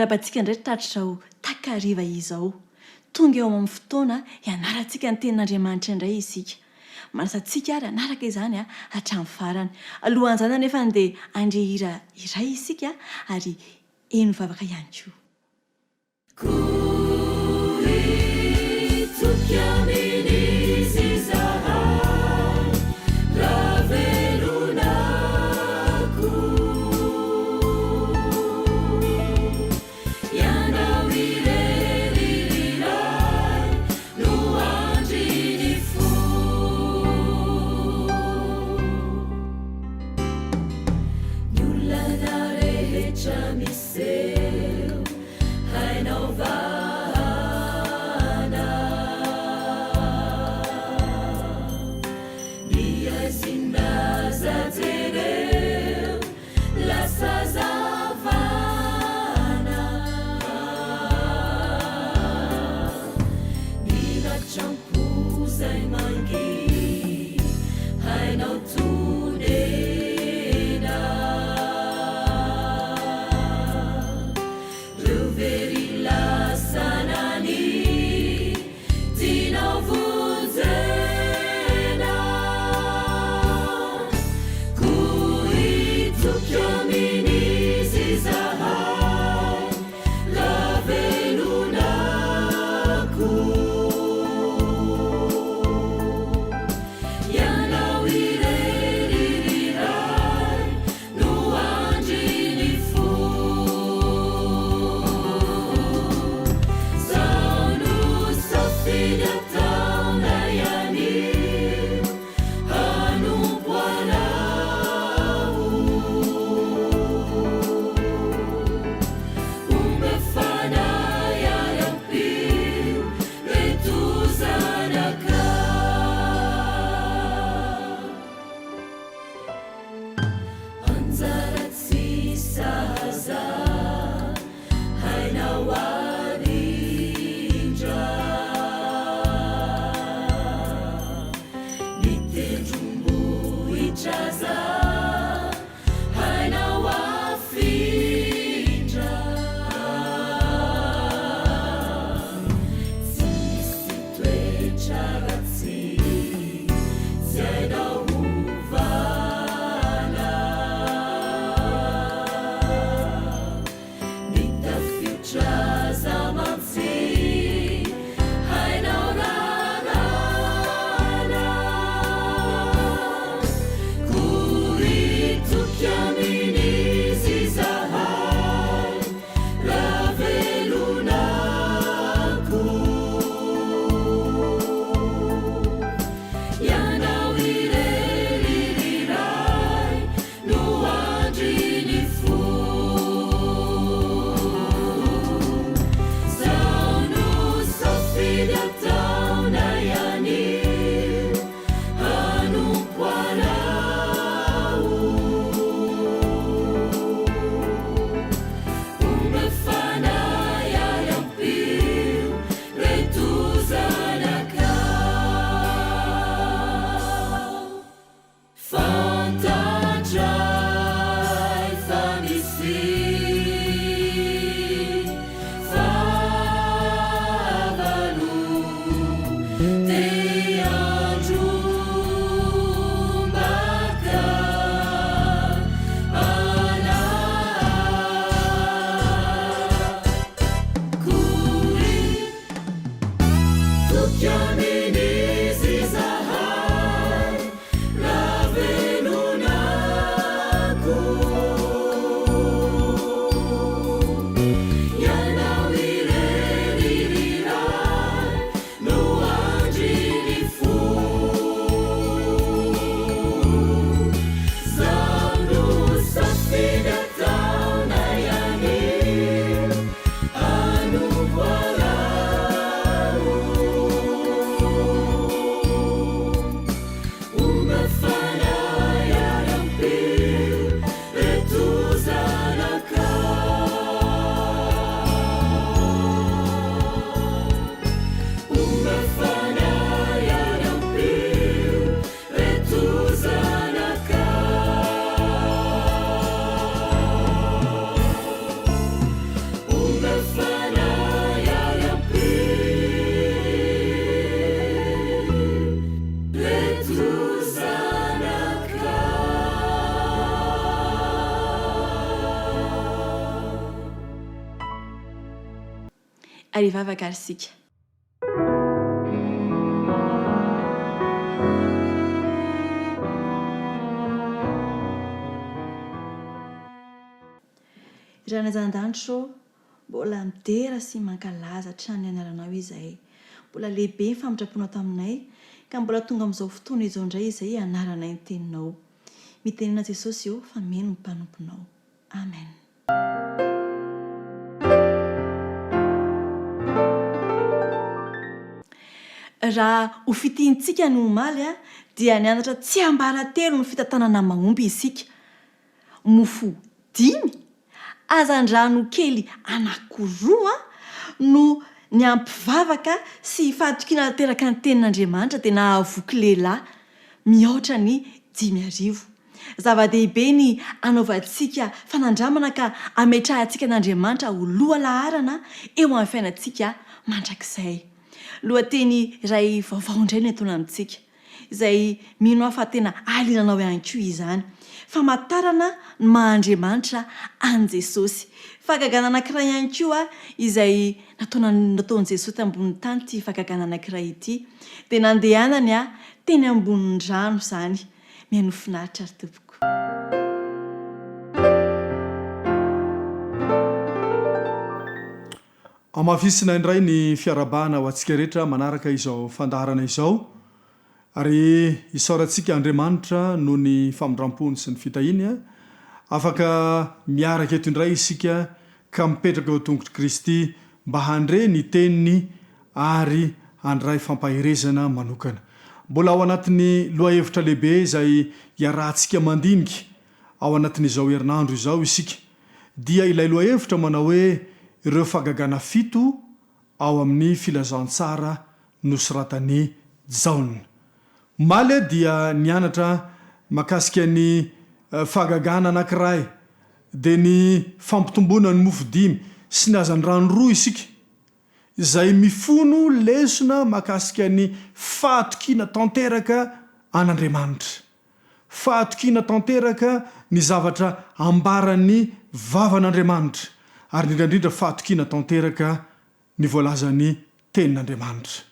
miarabantsika indray tatr'izao takariva izao. Tonga eo amin'ny fotoana ianarantsika ny tenin'Andriamanitra indray isika. Manasantsika ary anaraka izany hatramin'ny farany. Alohan'izany anefa dia andre hira iray isika ary eno vavaka ihany koa. ary vavaka ary sika. Ranazan-danitro mbola midera sy mankalaza trany anaranao izay mbola lehibe ny famindraponao taminay ka mbola tonga amin'izao fotoana izao indray izay anaranay ny teninao. Mitenena Jesosy eo fa meno ny mpanomponao. Amen. Raha ho fitiantsika ny omaly dia nianatra tsy ambaratelo ny fitantanana mahomby isika. Mofo 5 azan-drano kely anakiroa no ny ampivavaka sy fahatokiana teraka ny tenin'Andriamanitra dia nahavoky lehilahy mihoatra ny 5,000. Zava-dehibe ny anaovantsika fanandramana ka ametrahantsika n'Andriamanitra ho loha laharana eo amin'ny fiainantsika mandrakizay. Lohateny iray vaovao indray ny ataona amintsika izay mino afa tena alinanao ihany koa izany. Famantarana ny maha-Andriamanitra an Jesosy. Fahagagana anankiray ihany koa izay nataon'i Jesosy ambony tany ity fahagagana anankiray ity dia nandehanany teny ambonin'ny rano izany. Mihaino finaritra ary tompoko. Amafisina indray ny fiarabana ho antsika rehetra manaraka izao fandaharana izao ary isaorantsika Andriamanitra noho ny famindrampony sy ny fitahiny afaka miaraka eto indray isika ka mipetraka eo tongotra Kristy mba handre ny teniny ary handray fampaherezana manokana. Mbola ao anatin'ny lohahevitra lehibe izay iarahantsika mandinika ao anatin'izao herinandro izao isika dia ilay lohahevitra manao hoe ireo fahagagana 7 ao amin'ny Filazantsara nosoratan'i Jaona. Maly dia nianatra makasika ny fahagagana anankiray dia ny fampitomboana ny mofo 5 sy ny hazan-drano 2 isika izay mifono lesona makasika ny fahatokiana tanteraka an'Andriamanitra. Fahatokiana tanteraka ny zavatra ambaran'ny vavan'Andriamanitra ary indrindra fahatokiana tanteraka ny voalazan'ny tenin'Andriamanitra.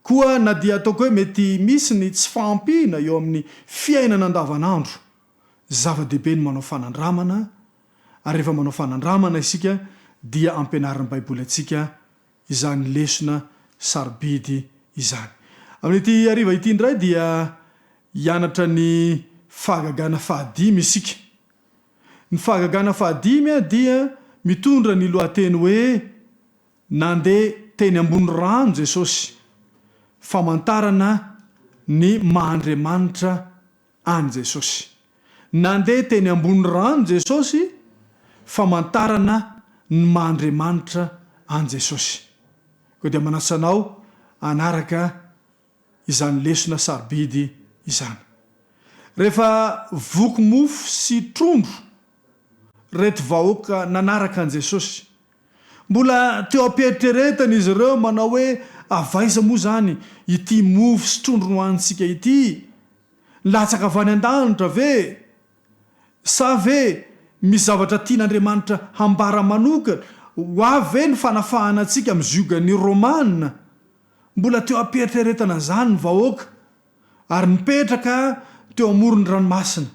Koa na dia ataoko hoe mety misy ny tsy fahampiana eo amin'ny fiainana andavanandro, zava-dehibe ny manao fanandramana ary rehefa manao fanandramana isika dia ampianarin'ny Baiboly antsika izany lesona sarobidy izany. Amin'ity hariva ity indray dia hianatra ny fahagagana 5 isika. Ny fahagagana 5 dia mitondra ny lohateny hoe nandeha teny ambony rano Jesosy, famantarana ny maha-Andriamanitra an Jesosy. Nandeha teny ambony rano Jesosy, famantarana ny maha-Andriamanitra an Jesosy. Koa dia manasanao anaraka izany lesona sarobidy izany. Rehefa voky mofo sy trondro reto vahoaka nanaraka an Jesosy, mbola teo ampieritrretana izy ireo manao hoe avaiza moa zany ity mofo sy trondro nohanitsika ity, latsaka avy any an-danitra ve sa ve misy zavatra tian'Andriamanitra hambara manokana ho avy ny fanafahana antsika amin'ny ziogan'ny Romanina. Mbola teo ampieritrretana zany ny vahoaka ary nipetraka teo amoron'ny ranomasina.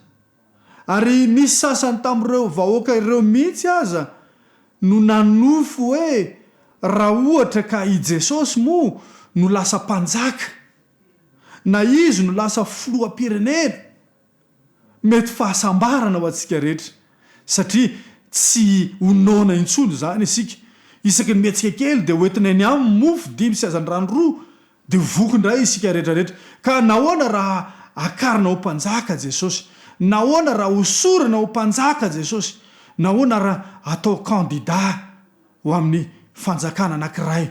Ary misy sasany tamin'ireo vahoaka ireo mihitsy aza no nanofo hoe raha ohatra ka i Jesosy moa no lasa mpanjaka na izy no lasa filoham-pirenena, mety fahasambarana ho antsika rehetra satria tsy honona intsony zany isika. Isaky ny mihetsika kely dia hoentina ny amin'ny mofo 5 sy hazan-drano 2 dia vokindray isika rehetrarehetra. Ka nahoana raha akarina ho mpanjaka Jesosy, nahoana raha hosorana ho mpanjaka Jesosy, nahoana raha atao kandida ho amin'ny fanjakana anankiray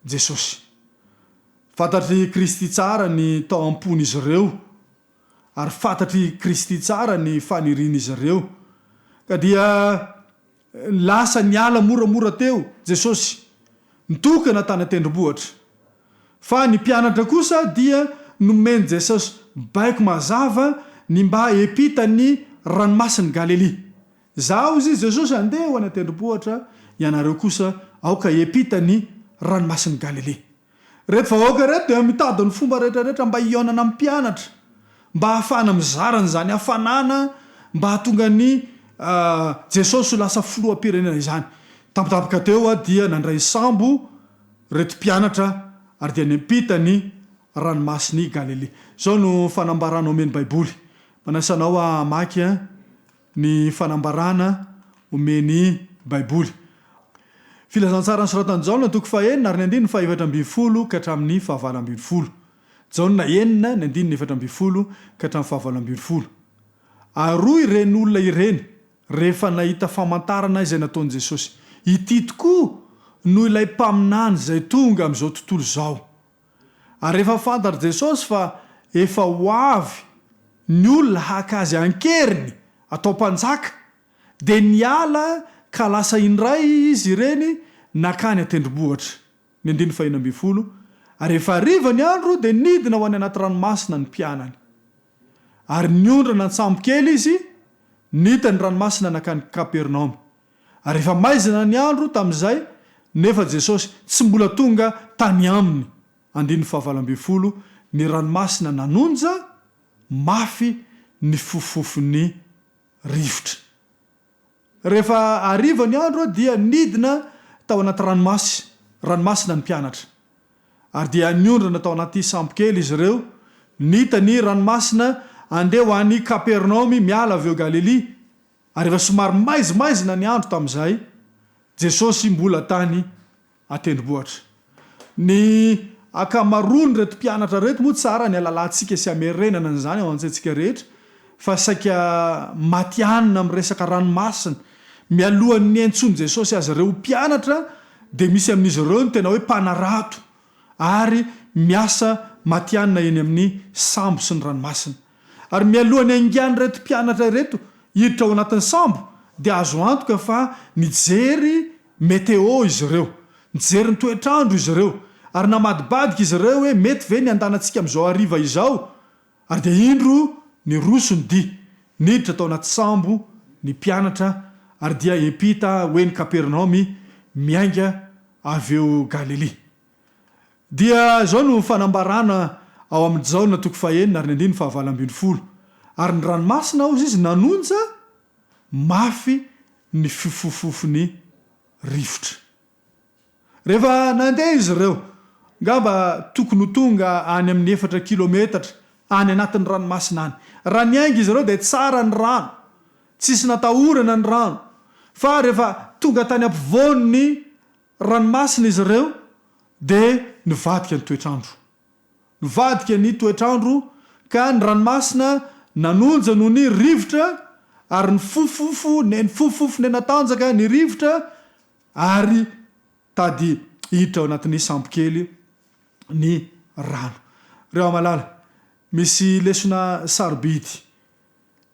Jesosy. Fantatry Kristy tsara ny tao am-pony izy ireo ary fantatry Kristy tsara ny faniriana izy ireo, ka dia lasa niala moramora teo Jesosy nitokana tany an-tendrombohitra. Fa ny mpianatra kosa dia nomeny Jesosy baiko mazava ny mba epitany ranomasin'i Galilea. Zaho izy Jesosy andeha ho any an-tendrombohitra, ianareo kosa aoka epitany ranomasin'ny Galilea. Rehefa vahoaka reto dia mitady ny fomba rehetrarehetra mba hionana amin'ny mpianatra, mba hahafahana mizarana izany hafanana, mba hahatonga ny Jesosy ho lasa filoham-pirenena izany. Tampitapika teo dia nandray sambo reto mpianatra ary dia niampita ny ranomasin'ny Galilea. Zao no fanambarana omeny Baiboly. Manasanao hamaky ny fanambarana omeny Baiboly. Filazantsaran'i Jaona toko 9 ary ny 4:20 ka hatramin'ny 20. Jaona 9 ny 4:20 ka hatramin'ny 20. Aroa ireny olona ireny rehefa nahita famantarana izay nataon'i Jesosy. Ity tokoa no ilay mpaminany izay tonga amin'izao tontolo izao. Ary rehefa fantatra Jesosy fa efa ho avy ny olona haka azy ankeriny atao mpanjaka, dia niala ka lasa indray izy ireny nakany atendrombohitra. Ny 5:20. Ary efa hariva ny andro dia nidina ho any anaty ranomasina ny mpianany. Ary niondrana an-tsambo kely izy, nita ny ranomasina nakany Kapernaoma. Ary efa maizina ny andro tamin'izay, nefa Jesosy tsy mbola tonga tany aminy. 20. Ny ranomasina nanonja mafy ny fofofon'ny rivotra. Rehefa hariva ny andro dia nidina tao anaty ranomasina ny mpianatra. Ary dia niondrana tao anaty sambo kely izy ireo, nita ny ranomasina andeha ho any Kapernaoma miala avy eo Galilea. Ary efa somary maizimaizina ny andro tamin'izay, Jesosy mbola tany atendrombohitra. Ny akamarony reto mpianatra reto moa tsara ny alalantsika sy amerenana n'izany ao an-tsaintsika rehetra, fa saika matianina amin'ny resaka ranomasina mialohan'ny antsony Jesosy azy ireo mpianatra, dia misy amin'izy ireo ny tena hoe mpanarato ary miasa matianina eny amin'ny sambo sy ny ranomasina. Ary mialohan'ny angany reto mpianatra reto hiditra ao anatin'ny sambo, dia azo antoka fa nijery meteo izy ireo, nijery ny toetrandro izy ireo, ary namadibadika izy ireo hoe mety ve ny andanantsika amin'izao hariva izao. Ary dia indro ny roso ny dia, niditra tao anaty sambo ny mpianatra, ary dia epita hoe ny Kapernaoma miainga avy eo Galilea. Dia zao no fanambarana ao amin'ny Jaona toko 9 ary ny 20. Ary ny ranomasina ozy izy nanonja mafy ny fifofofon'ny rivotra. Rehefa nandeha izy ireo, ngamba tokony ho tonga any amin'ny 4 kilometatra any anatin'ny ranomasina any. Raha niainga izy ireo dia tsara ny rano, tsisy natahorana ny rano. Fa rehefa tonga tany ampovoan'ny ranomasina izy ireo, dia nivadika ny toetrandro. Nivadika ny toetrandro ka ny ranomasina nanonja noho ny rivotra, ary ny fofofo nenatanjaka ny rivotra, ary tady hiditra ao anatin'ny sambo kely ny rano. Reo amalala, misy lesona sarobidy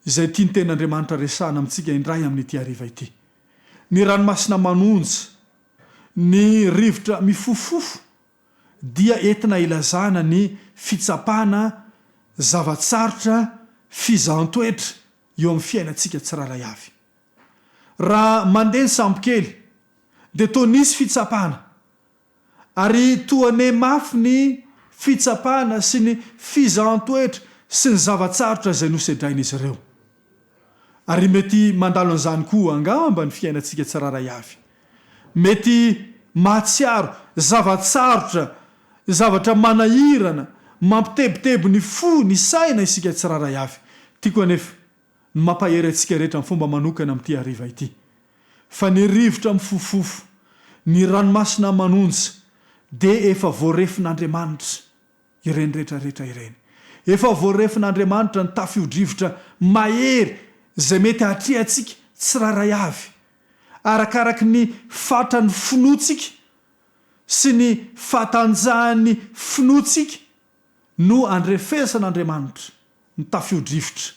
izay tia ny ten'Andriamanitra resahana amintsika indray amin'ity hariva ity. Ny ranomasina manonja, ny rivotra mifofofo, dia entina ilazana ny fitsapana zavatsarotra fizahanttoetra eo amin'ny fiainantsika tsiraray avy. Raha mandeha ny sambo kely dia toa nisy fitsapana, ary toane mafy ny fitsapana sy ny fizahanttoetra sy ny zavatsarotra izay nosedrain'izy ireo. Ary mety mandalo an'izany koa angamba ny fiainantsika tsiraray avy. Mety mahatsiaro zavatsarotra, zavatra manahirana, mampitebitebo ny fo, ny saina isika tsiraray avy. Tiako anefa ny mampahery antsika rehetra amin'ny fomba manokana amin'ity hariva ity, fa ny rivotra mifofofo, ny ranomasina manonja, dia efa voarefin'Andriamanitra ireny rehetrarehetra ireny. Efa voarefin'Andriamanitra ny tafio-drivotra mahery izay mety hatrehantsika tsiraray avy, arakaraky ny fatrany finoatsika sy ny fatanjahan'ny finoatsika no andrefesan'Andriamanitra ny tafio-drivotra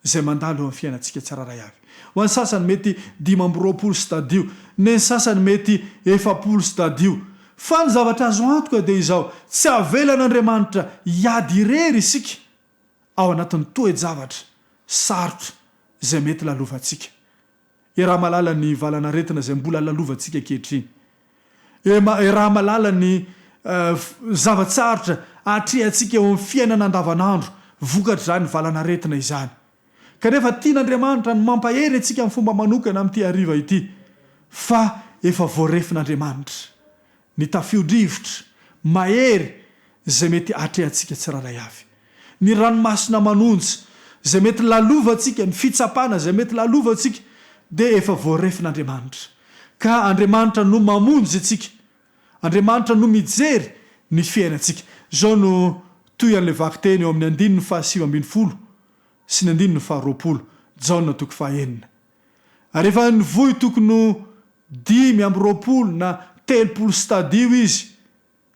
izay mandalo eo amin'ny fiainantsika tsiraray avy. Ho an'ny sasany mety 520 stadio, ny sasany mety 70 stadio. Fa ny zavatra azo antoka dia izao: tsy avelan'Andriamanitra hiady irery isika ao anatin'ny toe-javatra sarotra izay mety lalovantsika. Raha malala ny valanaretina izay mbola lalovantsika ankehitriny. raha malala ny zavatsarotra atrea antsika eo amin'ny fiainana andavanandro vokatra zany valanaretina izany kanefa tian'Andriamanitra ny mampahery antsika amin'ny fomba manokana amin'ity hariva ity fa efa voarefin'Andriamanitra ny tafio-drivotra mahery zay mety atrea antsika tsiraray avy ny ranomasina manonja zay mety lalova antsika ny fitsapana zay mety lalova antsika dia efa voarefin'Andriamanitra ka Andriamanitra no mamonjy antsika Andriamanitra no mijery ny fiainantsika zao no toy an'le vaky teny eo amin'ny 7:20 sy ny 9:20 Jaona 9:9 ary efa nivoy tokony 5:20 na 30 stadio izy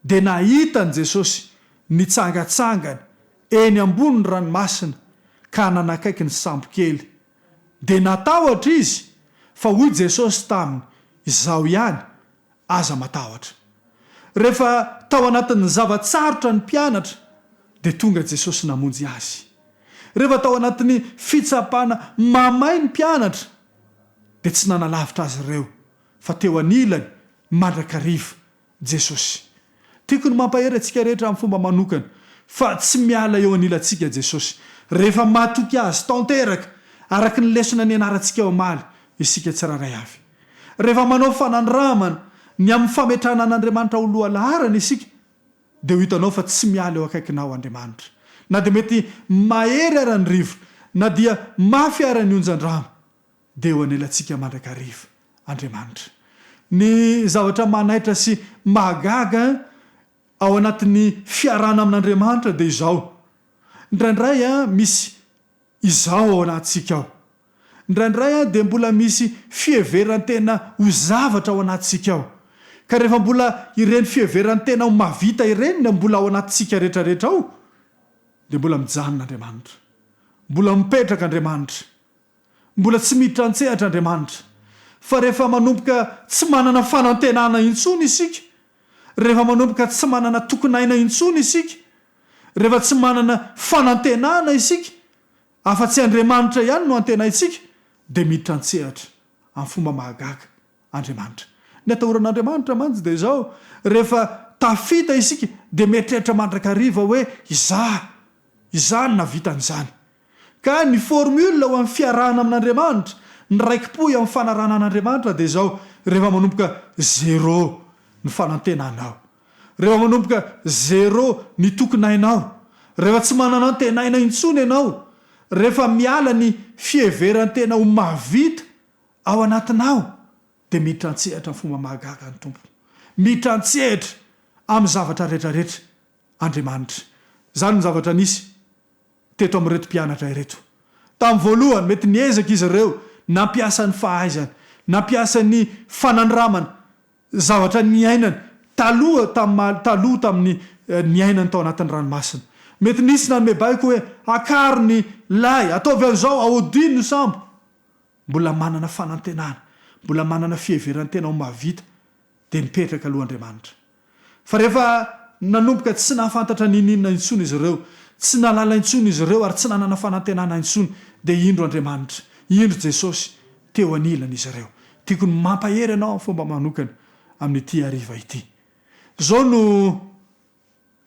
dia nahitany Jesosy nitsangatsangany eny ambony ranomasina ka nanakaiky ny sambo kely dia natahotra izy fa hoy Jesosy taminy izao ihany aza matahotra rehefa tao anatin'ny zavatsarotra ny mpianatra dia tonga Jesosy namonjy azy rehefa tao anatin'ny fitsapana mamay ny mpianatra dia tsy nanalavitra azy ireo fa teo anilany mandrakariva Jesosy tiako ny mampahery antsika rehetra amin'ny fomba manokana fa tsy miala eo anilantsika Jesosy rehefa matoky azy tanteraka araka ny lesona ny anarantsika eo amaly isika tsiraray avy rehefa manao fanandramana ny amin'ny fametrahana an'Andriamanitra ho lohalaharana isika dia ho hitanao fa tsy miala eo akaikinao Andriamanitra na dia mety mahery arany rivo na dia mafy arany onjan-drano dia eo anelantsika mandrakariva Andriamanitra ny zavatra manaitra sy mahagaga ao anatin'ny fiarana amin'Andriamanitra dia izao indraindray misy izao ao anatsika ao indraindray dia mbola misy fieverantena ho zavatra ao anatsika ao ka rehefa mbola ireny fieverantena ho mavita ireny na mbola ao anatsika rehetrarehetra ao dia mbola mijanona Andriamanitra mbola mipetraka Andriamanitra mbola tsy miditra antsehatra Andriamanitra fa rehefa manomboka tsy manana fanantenana intsony isika rehefa manomboka tsy manana tokonaina intsony isika rehefa tsy manana fanantenana isika afa-tsy Andriamanitra ihany no antenaitsika dia miditra antsehatra amin'ny fomba mahagaga Andriamanitra ny atahoran'Andriamanitra mantsy dia izao rehefa tafita isika dia mieritreritra mandrakariva hoe izany navitan'izany ka ny formule ho amin'ny fiarahana amin'Andriamanitra ny raiki-poy amin'ny fanarana an'Andriamanitra dia izao rehefa manomboka 0 ny fanantenanao rehefa manomboka 0 ny tokonainao rehefa tsy manana antenaina intsony ianao rehefa miala ny fieverantena ho mavita ao anatinao dia miditra antsehatra ny fomba mahagaga ny tompo miditra antsehatra amin'ny zavatra rehetrarehetra Andriamanitra zany ny zavatra nisy teto amin'reto mpianatra ireto tamin'ny voalohany mety niezaka izy ireo nampiasa ny fahaizana nampiasa ny fanandramana zavatra niainana taloha tamin'ny niainany tao anatin'ny ranomasina mety nisy nanome baiko hoe akaro ny lay ataovy an'izao aodiny no sambo mbola manana fanantenana mbola manana fieverantena ho mavita dia mipetraka alohan'Andriamanitra fa rehefa nanomboka tsy nahafantatra ninina intsony izy ireo tsy nalala intsony izy ireo ary tsy nanana fanantenana intsony dia indro Andriamanitra indro Jesosy teo anilana izy ireo tiako ny mampahery ianao amin'ny fomba manokana amin'ity hariva ity zao no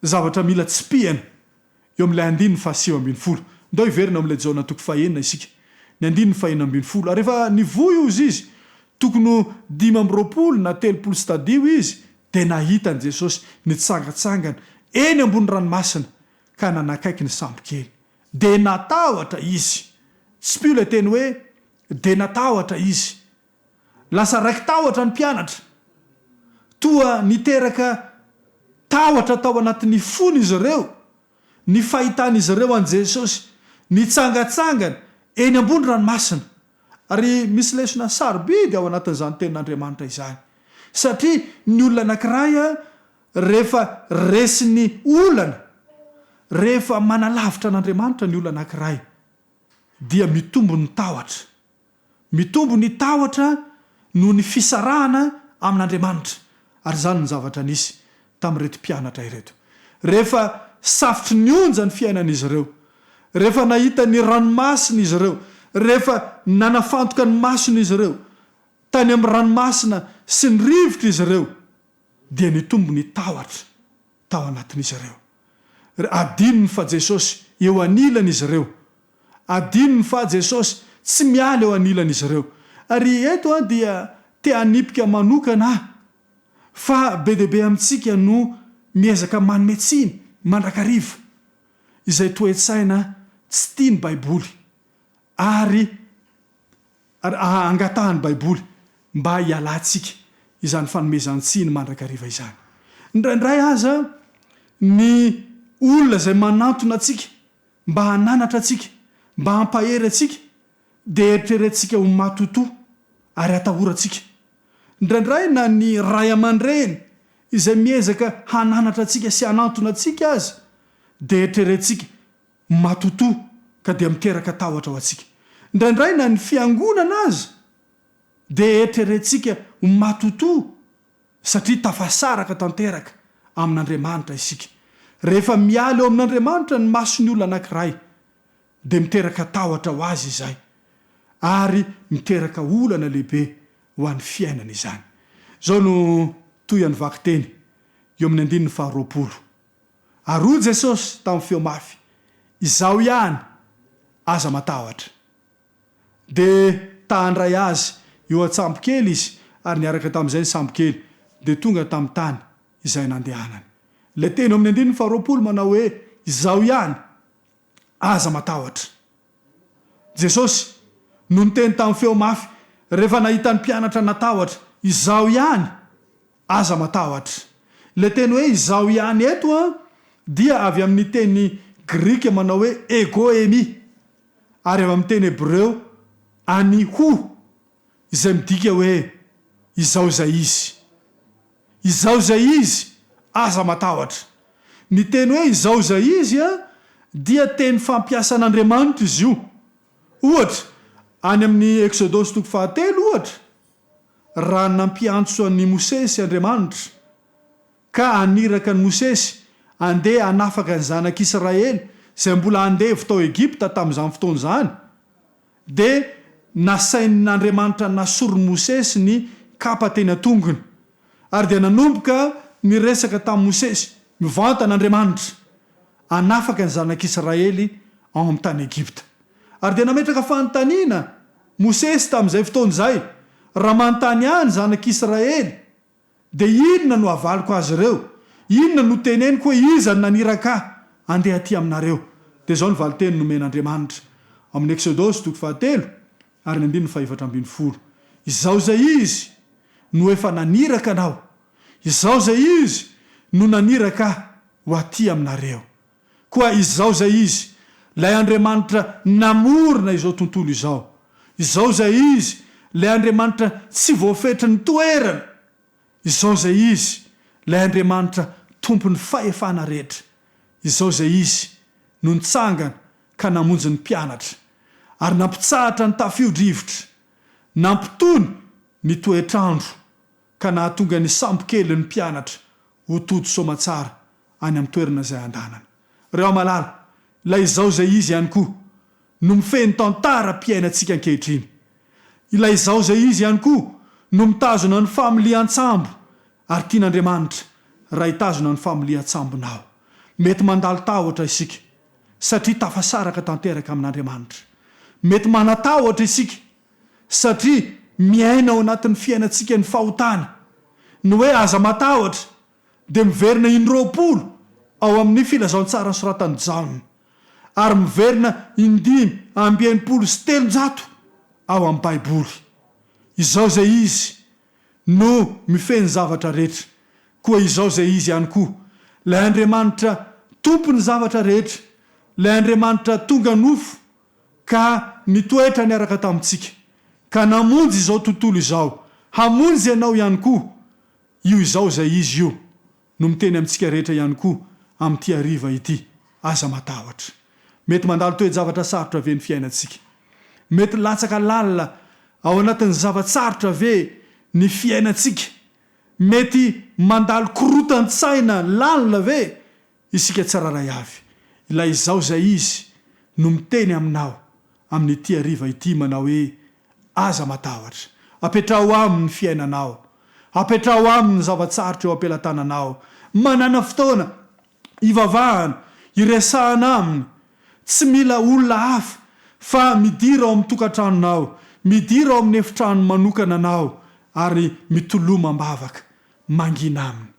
zavatra mila tsipihana eo amin'ilay 9:20 ndao hiverina amin'ilay Jaona 9:9 isika ny 9:20 ary rehefa nivoy izy izy tokony 5:20 na 30 stadio izy dia nahitany Jesosy nitsangatsangana eny ambony ranomasina ka nanakaiky ny sambo kely dia natahotra izy tsy pio ilay teny hoe dia natahotra izy lasa raiky tahotra ny mpianatra toa niteraka tahotra tao anatin'ny fony izy ireo ny fahitan'izy ireo an Jesosy nitsangatsangana eny ambony ranomasina ary misy lesona sarobidy ao anatin'izany tenin'Andriamanitra izany satria ny olona anankiray rehefa resiny olana rehefa manalavitra an'Andriamanitra ny olona anankiray dia mitombo ny tahotra no ny fisarahana amin'Andriamanitra ary zany ny zavatra nisy tamin'ireto mpianatra ireto rehefa safitry ny onja ny fiainan'izy ireo rehefa nahita ny ranomasina izy ireo rehefa nanafantoka ny masina izy ireo tany amin'ny ranomasina sy ny rivotra izy ireo dia ny tombony tahotra tao anatin'izy ireo. Adinony fa Jesosy eo anilana izy ireo. Adinony fa Jesosy tsy miala eo anilana izy ireo. Ary eto dia te hanipika manokana fa be deaibe amintsika no miezaka manometsiny mandrakariva izay toetsaina tsy tiany Baiboly ary angatahany Baiboly mba hialantsika izany fanomezantsiny mandrakariva izany. Indraindray aza ny olona izay manantona atsika mba hananatra atsika, mba hampahery atsika, dia eritreretintsika ho matotoa ary atahorantsika. Indraindray na ny ray aman-dreny izay miezaka hananatra atsika sy hanantona atsika azy, dia eritreretintsika matotoa ka dia miteraka tahotra ao atsika. Indraindray na ny fiangonana azy, dia eritreretintsika matotoa satria tafasaraka tanteraka amin'Andriamanitra isika. Rehefa miala eo amin'Andriamanitra ny masony olona anankiray, dia miteraka tahotra ho azy izay ary miteraka olana lehibe ho an'ny fiainana izany. Zao no toy any vaky teny eo amin'ny 19. Aroa Jesosy tamin'ny feo mafy, izao ihany aza matahotra. Dia tahandray azy eo an-tsambo kely izy ary niaraka tamin'izay ny sambo kely dia tonga tamin'ny tany izay nandehanany. Le teny eo amin'ny 19 manao hoe izao ihany aza matahotra. Jesosy no niteny tamin'ny feo mafy rehefa nahita ny mpianatra natahotra, izao ihany aza matahotra. Le teny hoe izao ihany eto dia avy amin'ny teny Grika manao hoe egoemi ary avy amin'ny teny Hebreo anihu izay midika hoe izao zay izy. Izao zay izy aza matahotra. Ny teny hoe izao zay izy dia teny fampiasa an'Andriamanitra izy io. Ohatra any amin'ny Exodosy 4 ohatra, raha nampiantso an'i Mosesy Andriamanitra ka aniraka ny Mosesy andeha hanafaka ny zanak'Israely izay mbola andevy tao Egipta tamin'izany fotoana izany, dia nasain'Andriamanitra nasorony Mosesy ny kapa teny an-tongony ary dia nanomboka niresaka tamin'i Mosesy mivanta n'Andriamanitra hanafaka ny zanak'Israely ao amin'ny tany Egipta. Ary dia nametraka fanontaniana Mosesy tamin'izay fotoana izay, raha manontany any zanak'Israely dia inona no havaliko azy ireo, inona no teneniko hoe iza ny naniraka andeha aty aminareo. Dia zao ny valiteny nomen'Andriamanitra amin'ny Exodosy 4 ary ny 14. Izao zay izy no efa naniraka anao, izao zay izy no naniraka ho aty aminareo. Koa izao zay izy lay Andriamanitra namorona izao tontolo izao. Izao zay izy lay Andriamanitra tsy voafetra ny toerana. Izao zay izy lay Andriamanitra tompony fahefana rehetra. Izao zay izy no nitsangana ka namonjy ny mpianatra ary nampitsahatra ny tafio-drivotra, nampitony ny toetrandro ka nahatonga ny sambo kely ny mpianatra ho todo somatsara any amin'ny toerana izay andanana. Reo malala, ilay izao zay izy ihany koa no mifeny tantaram-piainantsika ankehitriny. Ilay izao zay izy ihany koa no mitazona ny familian-tsambo ary tian'Andriamanitra raha hitazona ny familian-tsambonao. Mety mandalo tahotra isika satria tafasaraka tanteraka amin'Andriamanitra. Mety manatahotra isika satria miaina ao anatin'ny fiainantsika ny fahotana. Ny hoe aza matahotra dia miverina 20 ao amin'ny Filazantsaran'i Jaona ary miverina 590 ao amin'ny Baiboly. Izao zay izy no mifeny zavatra rehetra. Koa izao zay izy ihany koa lay Andriamanitra tompony zavatra rehetra, lay Andriamanitra tonga nofo ka nitoetra niaraka tamintsika ka namonjy izao tontolo izao, hamonjy ianao ihany koa. Io izao zay izy io no miteny amintsika rehetra ihany koa amin'ity hariva ity, aza matahotra. Mety mandalo toe-javatra sarotra ve ny fiainantsika, mety latsaka lalina ao anatin'ny zavatsarotra ve ny fiainantsika, mety mandalo korotan-tsaina lalina ve isika tsiraray avy. Ilay izao zay izy no miteny aminao amin'ity hariva ity manao hoe aza matahotra. Apetrao amin'ny fiainanao, apetrao aminy zavatsarotra eo ampelantananao, manana fotoana ivavahana, iresahana aminy, tsy mila olona hafa fa midira ao amin'ny tokantranonao, midira ao amin'ny efitrano manokana anao ary mitolomam-bavaka mangina aminy.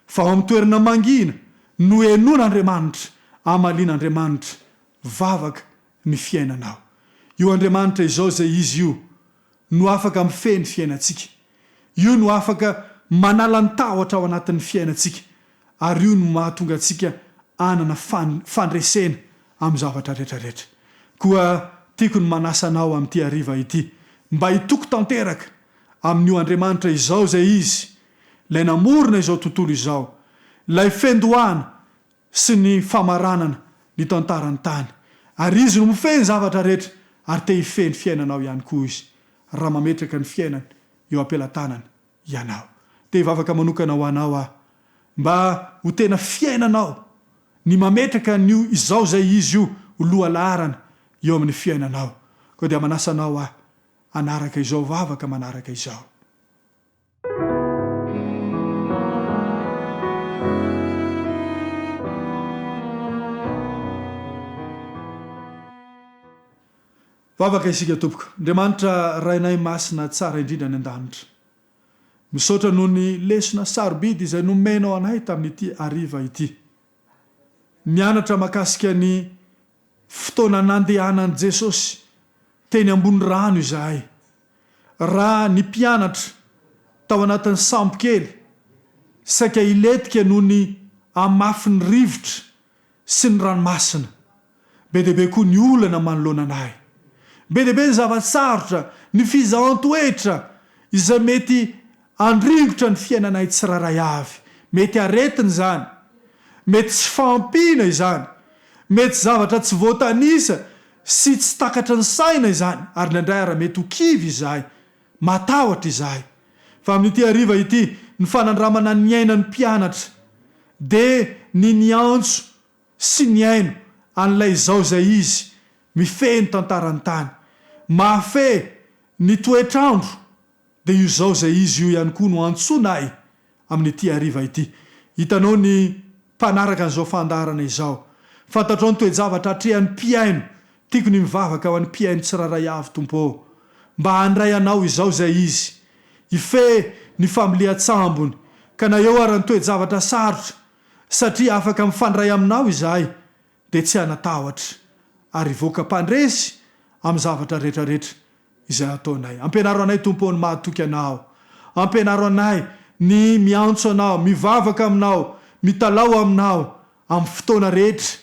Fa ao amin'ny toerana mangina no enon'Andriamanitra, amalian'Andriamanitra vavaka ny fiainanao. Io Andriamanitra izao zay izy io no afaka mifeny fiainantsika. Io no afaka manala ny tahotra ao anatin'ny fiainantsika, ary io no mahatonga antsika anana fandresena amin'ny zavatra rehetrarehetra. Koa tiako ny manasanao amin'ity hariva ity, mba hitoko tanteraka amin'io Andriamanitra izao zay izy, ilay namorona izao tontolo izao, ilay fendohana sy ny famaranana ny tantarany tany. Ary izy no mifeny zavatra rehetra, ary te hifeny fiainanao ihany koa izy, raha mametraka ny fiainany eo ampelantanana ianao. Te hivavaka manokana ho anao aho, mba ho tena fiainanao ny mametraka n'io izao zay izy io ho lohalarana eo amin'ny fiainanao. Koa dia manasanao aho anaraka izao vavaka manaraka izao. Vavaka isika tompoko. Andriamanitra rainay masina tsara indrindra ny an-danitra, misaotra noho ny lesona sarobidy izay nomenao anay tamin'ity hariva ity. Mianatra makasika ny fotoana nandehanan'i Jesosy teny ambony rano izahay. Raha ny mpianatra tao anatin'ny sambo kely saika hiletika noho ny amafy ny rivotra sy ny ranomasina, be deaibe koa ny olana manoloana anay, be deaibe ny zavatsarotra, ny fizahan-toetra izay mety andringotra ny fiainanay tsiraray avy. Mety aretina izany, mety tsy fampina izany, mety zavatra tsy voatanisa sy tsy takatra ny saina izany, ary indraindray raha mety ho kivy izahay, matahotra izahay. Fa amin'ity hariva ity, ny fanandramana ny ainan'ny mpianatra de ny antso sy ny aino an'ilay izao zay izy mifeny tantarany tany, mahafe ny toetr'andro, de io zao zay izy io ihany koa no antsonay amin'ity hariva ity. Hitanao ny mpanaraka an'izao fandarana izao, fantatrao ny toe-javatra atrehan'ny mpiaino. Tiako ny mivavaka ho an'ny mpiaino tsiraray avy tompo, mba handray anao izao zay izy, ife ny familian-tsambony, ka na eo ary ny toe-javatra sarotra, satria afaka mifandray aminao izahay, de tsy hanatahotra ary voaka mpandresy amin'ny zavatra rehetrarehetra izay ataonay. Ampianaro anay tompo ny mahatoky anao, ampianaro anay ny miantso anao, mivavaka aminao, mitalao aminao amin'ny fotoana rehetra,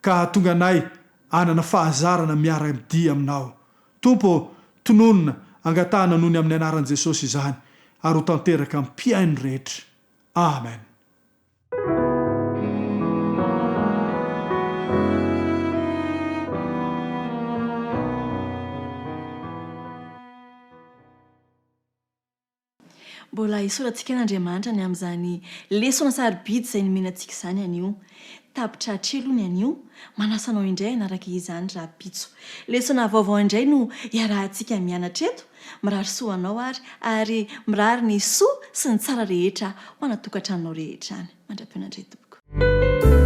ka tonga anay anana fahazarana miara-dia aminao. Tompo, tononona, angatahana noho ny amin'ny anaran'i Jesosy izany, ary ho tanteraka amin'ny mpiaino rehetra. Amen. Mbola isorantsika n'Andriamanitra ny amin'izany lesona sarobidy izay nomenantsika izany anio. Tapitra trelony anio, manasanao indray anaraka izany raha pitso. Lesona vaovao indray no iarahantsika mianatra eto, mirary soa anao ary mirary ny soa sy ny tsara rehetra ho anatokantranonao rehetra any. Mandra-pionandray tompoko.